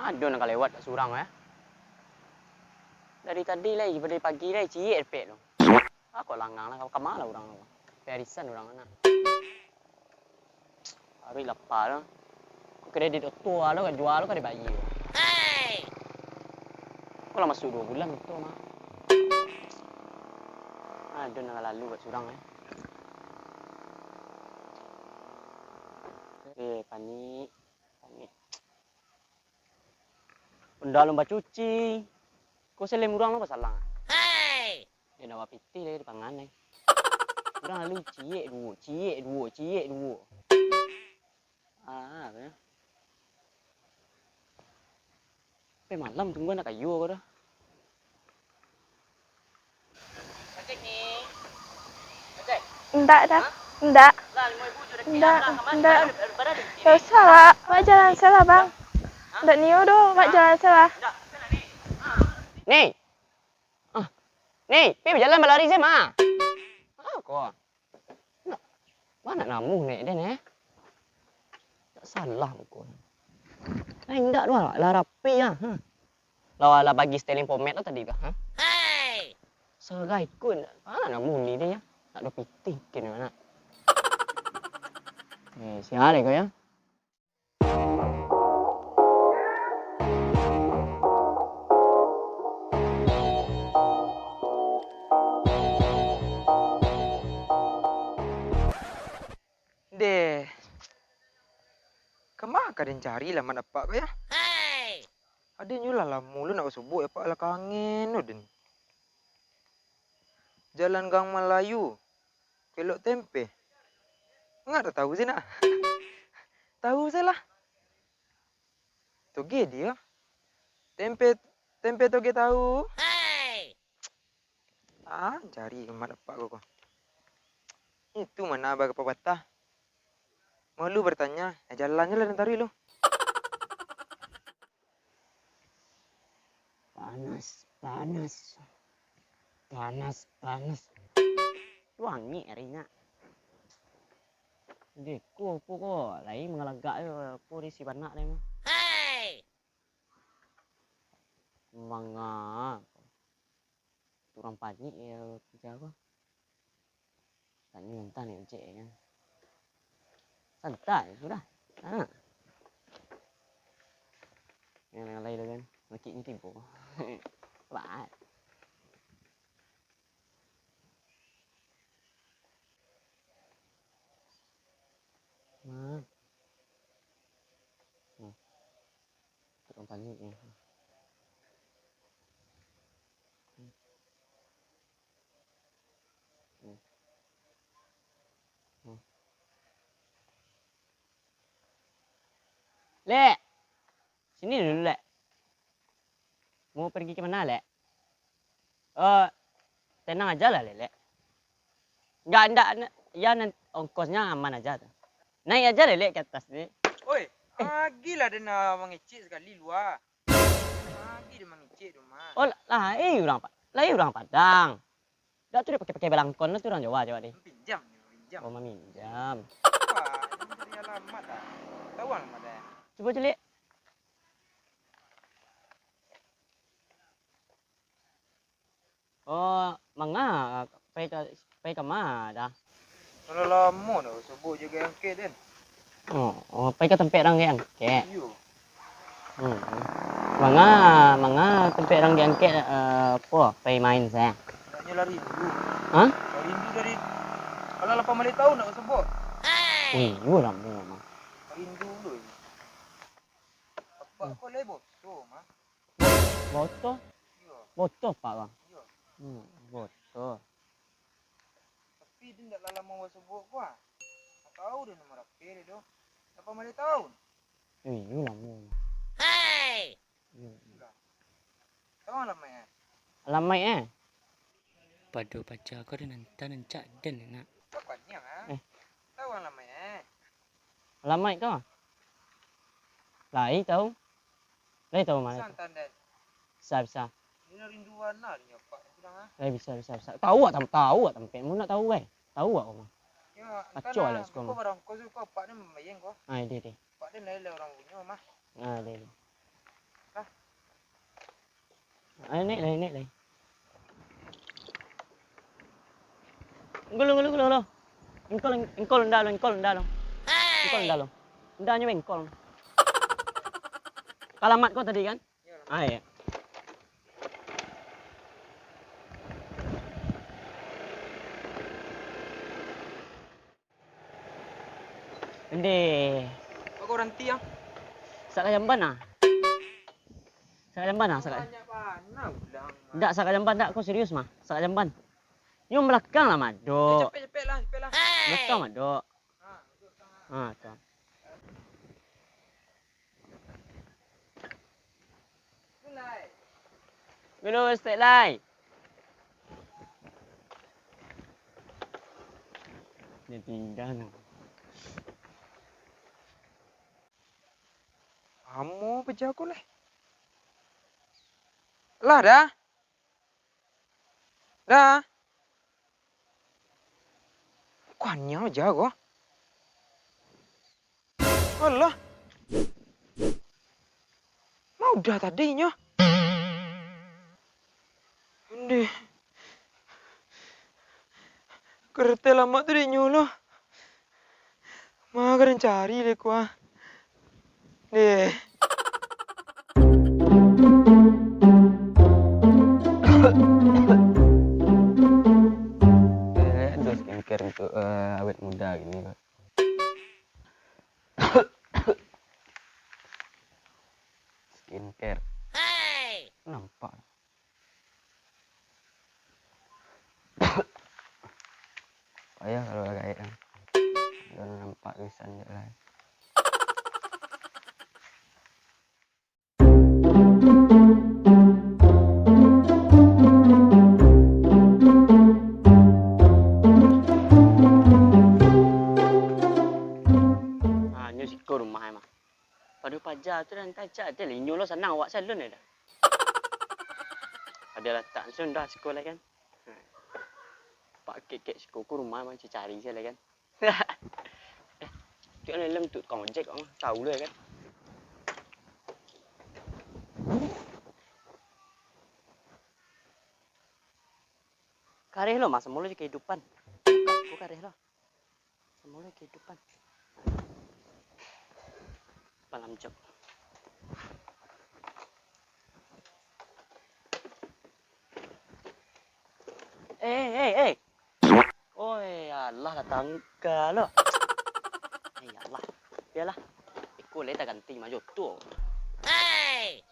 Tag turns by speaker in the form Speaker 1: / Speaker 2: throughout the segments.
Speaker 1: Ada nak lewat kat surang ya. Dari tadi lah, dari pagi lah, cie pek tu. Aku langang lah, ke mana orang tu? Perisan orang mana? Hari lapar lah. Kredit tua lo kan jual lo kan dibayar. Hey! Aku lah masuk 2 bulan tu mah. Ada nak lalu kat surang ya. Panik. Benda lomba cuci. Kau selem urang lo pasalang. Hey! Dia nak piti lagi di pangan ni. Urang lalu cie dua. Apa ya? Sampai malam tunggu nak kayu kau dah. Ojek ni. Ojek.
Speaker 2: Enggak dah. Enggak.
Speaker 1: Lah 5.000 sudah
Speaker 2: Enggak.
Speaker 1: Enggak.
Speaker 2: Tak usah lah. Mak jalan salah bang. Enggak niu doh. Mak jalan salah.
Speaker 1: Ni. Ni, pergi berjalan berlari saya mah. Kau. Mana namu ni dia ni? Tak salah kau. Enggak doh lah rapi ah. Lah bagi styling pomade tu tadi kah? Hey! Serai kun. Mana namu ni dia ya? Tak ada piting ke mana? Siapa kau ya?
Speaker 3: Deh. Kemana kalian cari lah mana pak kau ya?
Speaker 1: Hey!
Speaker 3: Ada nyulah lah mulu nak subuh ya pak lah kangen udah. Jalan Gang Melayu. Kelok tempe. Enggak tahu sih nak. Tahu saya lah. Toge dia. Tempe toge tahu.
Speaker 1: Hey!
Speaker 3: Cari kemana pak kau. Itu mana abang pepatah. Malu bertanya, jalannya lah ntar lu. Panas.
Speaker 1: Wangi harinya. Deku pokok lain mengelagak aku di si panak ni mah. Hey! Manga. Turang panik ya kerja aku. Tanya minta ni cek kan. Santai sudah. Yang lain kan. Makik ni tipu. Baik. Turang panik ni. Lek. Sini dulu, Lek. Mau pergi ke mana, Lek? Tenang aja lah, Lek. Enggak. Ya, ongkosnya aman aja tuh. Naik aja, Lek, ke atas ni.
Speaker 3: Oi, gila dia nak mengicik sekali luar. Dia mengicik rumah.
Speaker 1: Oh, orang Padang. Dah tu dia pakai belangkon lah tu orang Jawa ni.
Speaker 3: Pinjam.
Speaker 1: Oh, meminjam.
Speaker 3: Wah, ini dari alamat dah. Tahu alamat dah.
Speaker 1: Coba celik. Oh, manga pergi ke mana dah?
Speaker 3: Kalau lama dah sebut jaga angket kan.
Speaker 1: Oh, pergi ke tempat orang angket.
Speaker 3: Iyo.
Speaker 1: Manga tempat orang angket apa? Pergi main saya.
Speaker 3: Naknya lari dulu.
Speaker 1: Hah?
Speaker 3: Lari dulu dari kalau 8 tahun nak sebut.
Speaker 1: Iya lah memang.
Speaker 3: Lari dulu. Apa kau leh botol mah?
Speaker 1: Botol?
Speaker 3: Iyo.
Speaker 1: Botol pak bang.
Speaker 3: Iyo.
Speaker 1: Botol.
Speaker 3: Tapi dia tak lama sebut gua. Tak tahu dia nomor apa dia tu. 8 tahun.
Speaker 1: Iya lah memang. Hey!
Speaker 3: Tahu alamanya?
Speaker 1: Alamai
Speaker 4: Padu baca kau dan nancak dan nak.
Speaker 3: Bapaknya tahu alamanya?
Speaker 1: Alamai kau? Lai tahu? Lai tahu mana?
Speaker 3: Santan dan.
Speaker 1: Bisa.
Speaker 3: Ini rinduan lah ni pak.
Speaker 1: Lai bisa. Tahu tak tempat mu nak tahu Tahu tak kau?
Speaker 3: Ya,
Speaker 1: Kacau lah sekolah.
Speaker 3: Kau barang kau suka pak ni membayang kau.
Speaker 1: Dia.
Speaker 3: Pak dia lain orang punya mah.
Speaker 1: Dia. Ayo naik lagi. Gulo. Engkol ndalo. Engkol ndalo. Ndanya engkol. Kalamat kau tadi kan? Ah iya. Hindi.
Speaker 3: Kok orang tiang?
Speaker 1: Saka jamban ah. Saka jamban ah.
Speaker 3: Banyak panah ulang.
Speaker 1: Ndak saka jamban ndak. Kau serius mah? Saka jamban. Yung belakang lah Mado.
Speaker 3: Cepet lah.
Speaker 1: Belakang Mado. Ah, tuh. Gulo, stay lai. Dia tinggal.
Speaker 3: Kamu pejago lah. Lah dah. Dah. Kuannya jago. Allah. Mau udah tadinya. Ini. Kereta lama tadi nyulo. Makan cari deh kuah. Nih.
Speaker 1: Aduh skincare untuk awet muda gini Pak. Skincare. Nampak. Payah kalau kayak kan. Jangan nampak tulisan je lah. Nyo siko rumah mah. Padu pajar tu dan tajak ada linyo lo senang awak salon dah. Ada letak sun dah sekolah kan. Pak kek siko ku rumah macam cari saya kan. Tu ni lem tu kong ojek orang tahu lah kan. Kareh lo mas semula kehidupan. Aku kareh lo. Semula kehidupan. Malam jam. Eh. Oi, Allah datang ke lo. Ya Allah. Biarlah. Ikut leta ganti maju tu. Hey.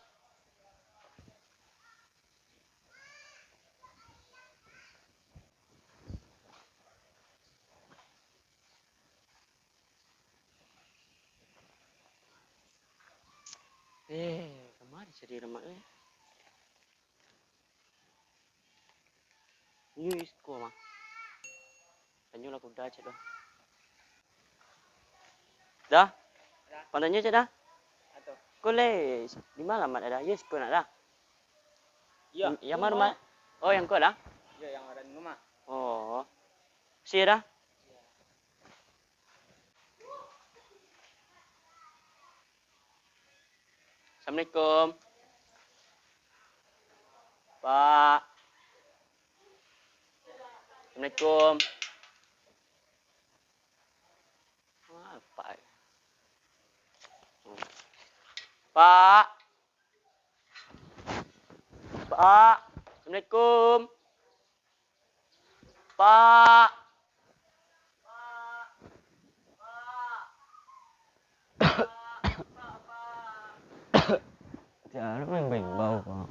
Speaker 1: Kemari jadi remak ni. New isko mah. Tanya lah kuda cak dah. Dah? Pandanya cak dah?
Speaker 3: Atau?
Speaker 1: Kolej. Di mana mat ada? Yes, kau nak dah?
Speaker 3: Ya.
Speaker 1: Yang mana mat? Oh, yang kau dah?
Speaker 3: Ya, yang ada di rumah.
Speaker 1: Oh. Si dah? Assalamualaikum. Pak. Assalamualaikum. Apa? Pak. Pak. Assalamualaikum. Pak. Jangan main bau Pak.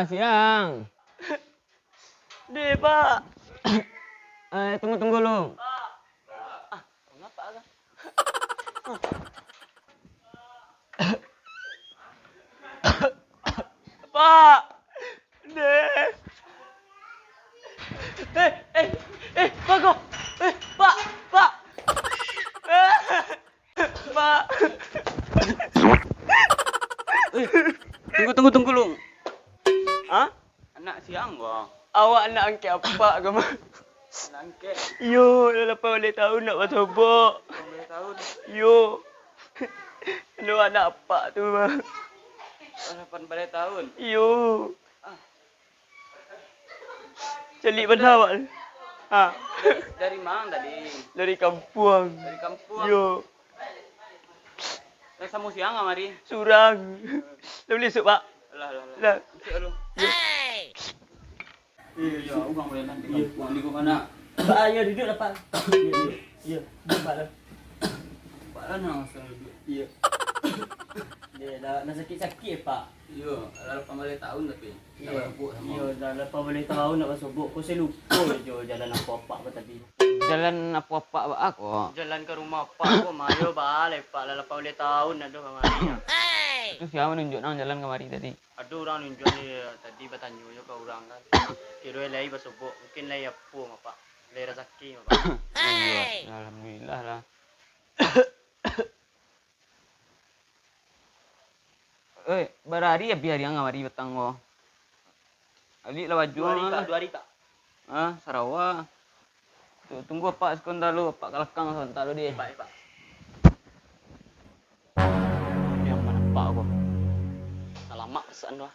Speaker 1: Siang. Deh, Pak. Tunggu lu. Kenapa agak? Pak. Deh. Pak kok. Pak. Pak. Tunggu lu. nak angkat apa ke mah?
Speaker 3: Nangkep.
Speaker 1: Yo, dah 8 tahun nak bersobok.
Speaker 3: 8 tahun.
Speaker 1: Yo. Lu anak apa tu mah?
Speaker 3: 8 tahun.
Speaker 1: Yo. Celik benar awak. Ha.
Speaker 3: Dari mana tadi?
Speaker 1: Dari kampung.
Speaker 3: Dari kampung.
Speaker 1: Yo.
Speaker 3: Dari Samu Siang mari.
Speaker 1: Surang. Dah boleh masuk, Pak?
Speaker 3: Lah.
Speaker 1: Lah.
Speaker 3: Masuk dulu. Iya, orang boleh nanti kampung ni kau mana?
Speaker 4: Pak, ya duduk lah Pak. Ya, duduk Pak lah.
Speaker 3: Pak lah nak masuk duduk.
Speaker 4: Ya. Dia dah sakit-sakit Pak.
Speaker 3: Ya, dah 8 tahun tapi.
Speaker 4: Ya, ya dah 8 tahun nak bersobok. Kau saya lupa je jalan apa-apa apa tadi.
Speaker 1: Jalan apa-apa aku.
Speaker 4: Jalan ke rumah Pak kau mayo balik Pak dah 8 tahun dah kemari.
Speaker 1: Itu siapa nunjuk nang jalan kemari tadi?
Speaker 4: Ada orang nunjuk ni tadi bertanya je ke orang kan. Kira lagi bersobok, mungkin lagi apa mah Pak. Lagi rezeki mah Pak.
Speaker 1: Iya, alhamdulillah lah. Berhari ya biar yang ngamari petang ko. Ali lah baju.
Speaker 4: 2 hari Pak.
Speaker 1: Ah, Sarawak. Tunggu Pak sekon dulu, Pak kalakang sebentar dulu dia.
Speaker 4: Pak.
Speaker 1: Yang mana Pak ko?
Speaker 4: Alamak pesan dah.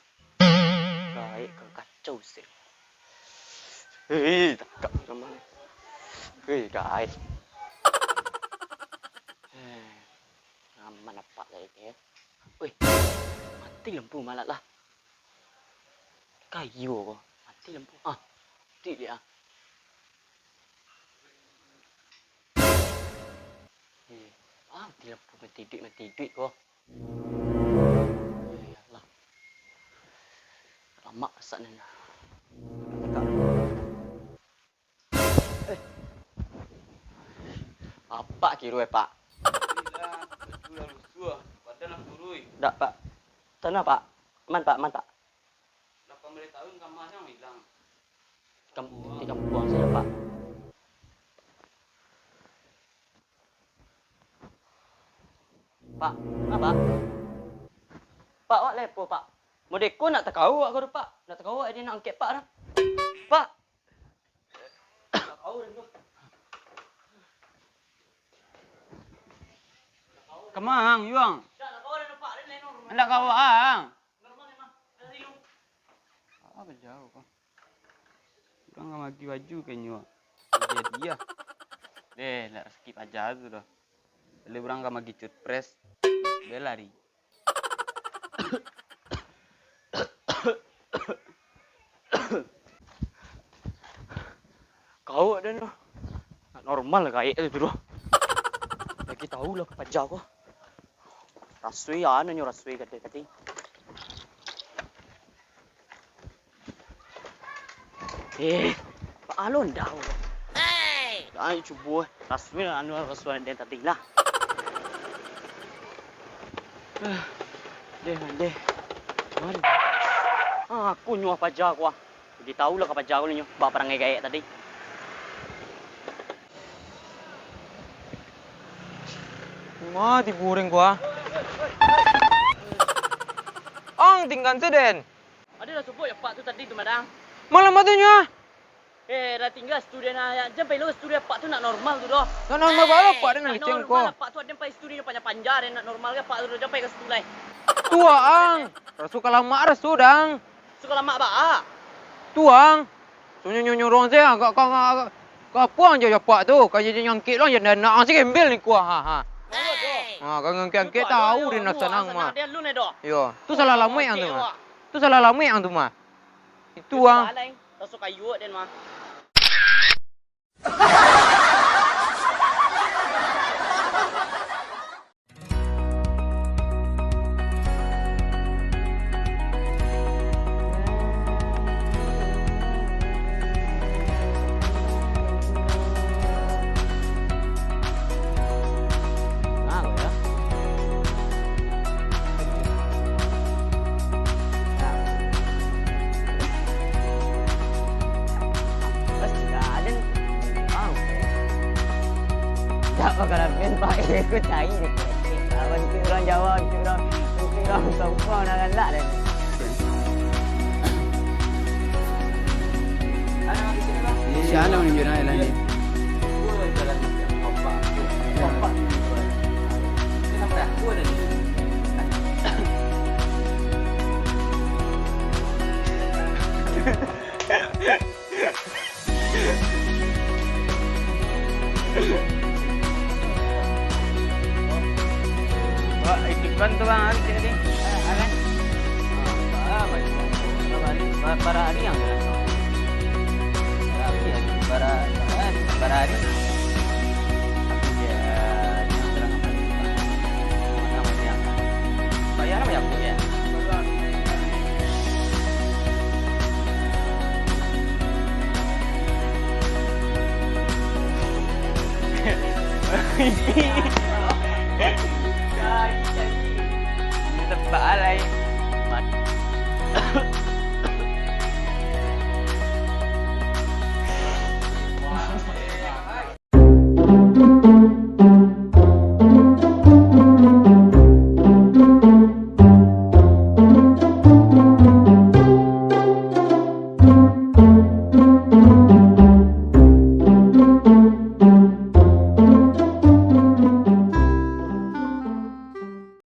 Speaker 4: Baik ke kacau sih.
Speaker 1: Hei, takak sama. Hei, guys.
Speaker 4: Aman apa lagi ya? Wih, mati lampu malat lah. Kayu kok, mati lampu. Mati dia. Mati lampu mati duit kok. Ya Allah. Lama pesan ni. Apa kira Pak? Tak Pak. Tanah Pak. Man Pak.
Speaker 3: 8 tahun kamahnya hilang.
Speaker 4: Di kampung saya Pak. Pak, apa? Pak, awak lepo Pak. Modeko nak takau awak kau Pak. Nak takau awak dia nak angkat Pak dah. Pak. Takau dah tu.
Speaker 1: Kemang, Yuang.
Speaker 4: Dah takau dah Pak. Dia lain orang.
Speaker 1: Hendak kau ang.
Speaker 4: Normal memang. Dari lu.
Speaker 1: Apa jauh kau? Orang nggak bagi baju kayaknya. Dia. Lah skip aja tu dah. Beli orang nggak bagi cut press. Dia lari.
Speaker 4: Kau ada no. Normal kayak itu doh. Lagi tahu lah pajak kau. Rasui ana nyo rasui kata. Pak Alon dah. Ay, cuba. Rasui anu rasui den tadi lah. Deh. Mari. Aku nyuah pajak kau. Jadi tahu lah pajak kau nyo. Bapak perang gaya tadi.
Speaker 3: Wah, diburing gua. Ang tinggal seden.
Speaker 4: Ada dah sebut ya Pak tu tadi tu madang.
Speaker 3: Malam batunya.
Speaker 4: Dah tinggal student aja. Jam pelu student Pak tu nak normal tu dah.
Speaker 3: Nak normal bala Pak dengan
Speaker 4: Nak
Speaker 3: licin
Speaker 4: normal
Speaker 3: ko.
Speaker 4: lah, Pak tu ada sampai student panjang-panjang nak normal ke Pak tu dah sampai ke sekolah.
Speaker 3: Tua ang. Rasu kalama rasu dang.
Speaker 4: Sekolah mak Pak.
Speaker 3: Tuang. Sunyo rong saya ka puang je Pak tu. Ka jadi nyangkit long je nak si gembel ni kuah ha. Ka ngangkit tahu dia nak senang mah.
Speaker 4: Dia lu ni dah.
Speaker 3: Yo, tu salah lama yang tu mah. Tu salah lama yang tu mah. Itu ang.
Speaker 4: Rasuk kayu dia mah.
Speaker 1: Pagkalapin pa, ikut cari ni. Bantu orang Jawa, bantu orang Kampung nak galak dah ni.
Speaker 5: Siapa yang menunjuk jalan ni?
Speaker 1: Iklan tu bang, hari sini. Akan. Para hari yang jalan. Para hari. Ya, yang terang apa? Namanya. Bayar apa ya bu ya? Ini tebak alai.